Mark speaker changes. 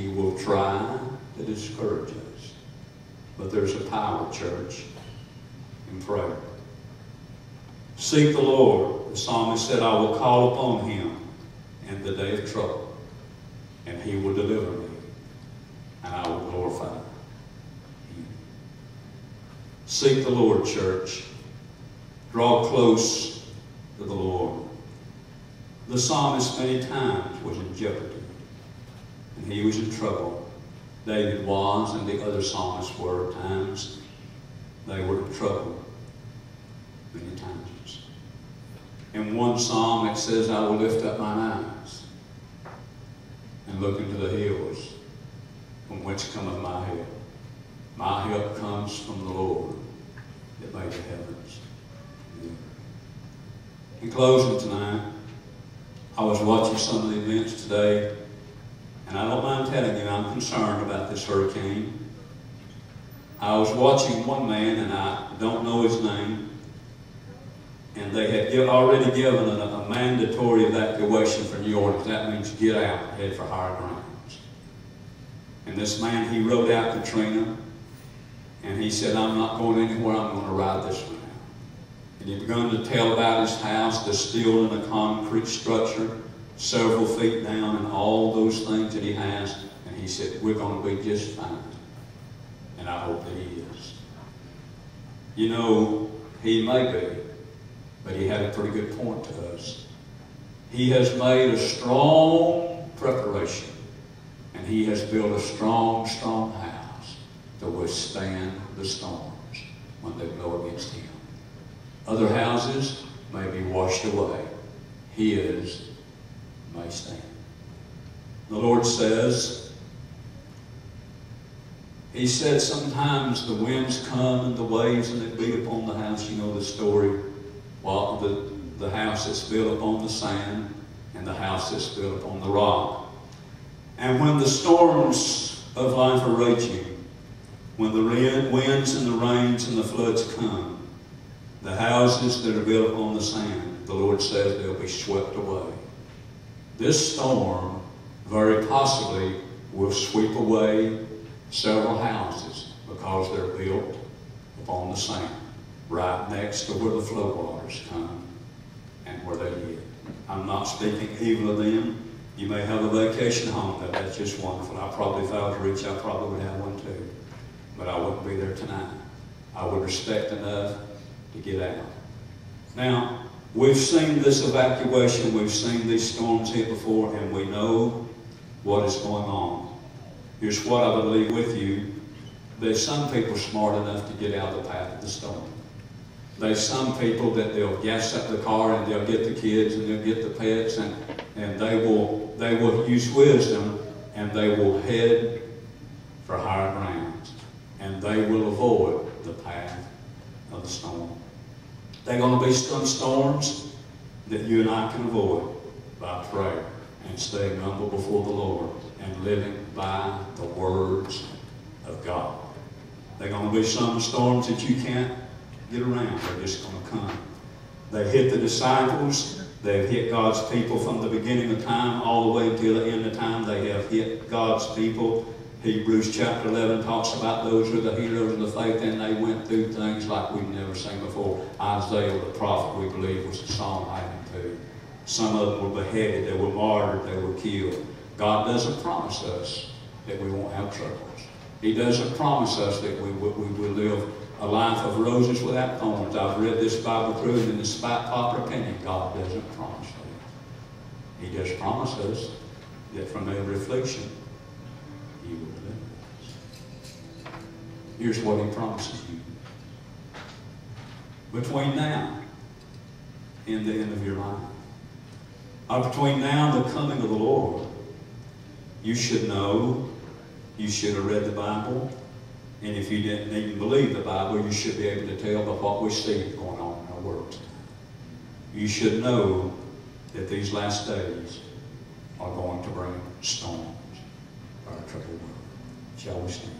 Speaker 1: He will try to discourage us. But there's a power, church, in prayer. Seek the Lord. The psalmist said, I will call upon him in the day of trouble, and he will deliver me, and I will glorify him. Seek the Lord, church. Draw close to the Lord. The psalmist many times was in jeopardy, and he was in trouble. David was, and the other psalmists were at times. They were in trouble many times. In one psalm it says, I will lift up mine eyes and look into the hills, from whence cometh my help. My help comes from the Lord that made the heavens. Yeah. In closing tonight, I was watching some of the events today, and I don't mind telling you, I'm concerned about this hurricane. I was watching one man, and I don't know his name, and they had already given a mandatory evacuation for New Orleans. That means get out, head for higher grounds. And this man, he rode out Katrina, and he said, I'm not going anywhere, I'm going to ride this one out. And he began to tell about his house, the steel in a concrete structure, several feet down, and all those things that he has. And he said, we're going to be just fine. And I hope that he is. You know, he may be, but he had a pretty good point to us. He has made a strong preparation, and he has built a strong, strong house to withstand the storms when they blow against him. Other houses may be washed away. His may stand. The Lord says, he said sometimes the winds come and the waves and they beat upon the house. You know the story. Well, the house that's built upon the sand and the house that's built upon the rock. And when the storms of life are raging, when the winds and the rains and the floods come, the houses that are built upon the sand, the Lord says they'll be swept away. This storm very possibly will sweep away several houses because they're built upon the sand, right next to where the flood waters come and where they live. I'm not speaking evil of them. You may have a vacation home. That's just wonderful. If I was rich, I probably would have one too. But I wouldn't be there tonight. I would respect enough to get out. Now, we've seen this evacuation. We've seen these storms hit before, and we know what is going on. Here's what I would leave with you. There's some people smart enough to get out of the path of the storm. There's some people that they'll gas up the car and they'll get the kids and they'll get the pets and they will use wisdom and they will head for higher grounds and they will avoid the path of the storm. There are going to be some storms that you and I can avoid by prayer and staying humble before the Lord and living by the words of God. There are going to be some storms that you can't get around. They're just going to come. They hit the disciples. They've hit God's people from the beginning of time all the way until the end of time. They have hit God's people. Hebrews chapter 11 talks about those who are the heroes of the faith, and they went through things like we've never seen before. Isaiah the prophet, we believe, was the Psalm 92. Some of them were beheaded, they were martyred, they were killed. God doesn't promise us that we won't have troubles. He doesn't promise us that we will live a life of roses without thorns. I've read this Bible through, and despite popular opinion, God doesn't promise that. He does promise us that from every affliction, He will deliver us. Here's what He promises you. Between now and the end of your life, or between now and the coming of the Lord, you should know, you should have read the Bible, and if you didn't even believe the Bible, you should be able to tell by what we see going on in our world today. You should know that these last days are going to bring storms for our troubled world. Shall we stand?